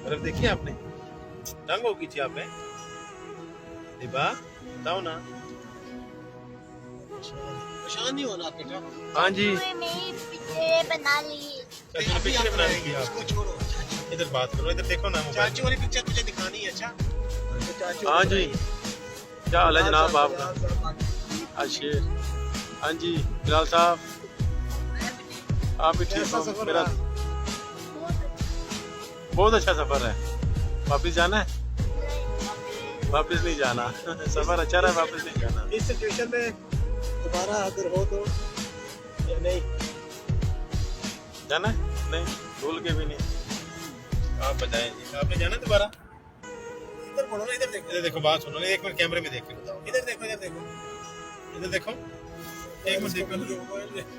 बर्फ देखी आपने? दंग हो गई थी आपने? दिबा बताओ ना। परेशान नहीं होना बेटा। हाँ जी। मेरी पिक्चर बना ली। अच्छा पिक्चर बना ली आप। इसको छोड़ो। इधर बात करो, इधर देखो ना मोबाइल। चाचू वाली पिक्चर तुझे दिखानी है? अच्छा हाँ जी, क्या हाल है जनाब आपका? अच्छे। हाँ जी बिलाल साहब, आप भी ठीक हो? मेरा बहुत अच्छा सफर है। वापिस जाना है? वापिस नहीं जाना। सफर अच्छा रहा, वापिस नहीं जाना। इस सिचुएशन में दोबारा अगर हो तो या नहीं जाना है? नहीं, भूल के भी नहीं। आप बताएं जी, आपने जाना दोबारा? इधर बोलो ना, इधर देखो। इधर देखो, बात सुनो, एक मिनट कैमरे में देख के बताओ। इधर देखो, इधर देखो। इधर देखो, एक मिनट देखो।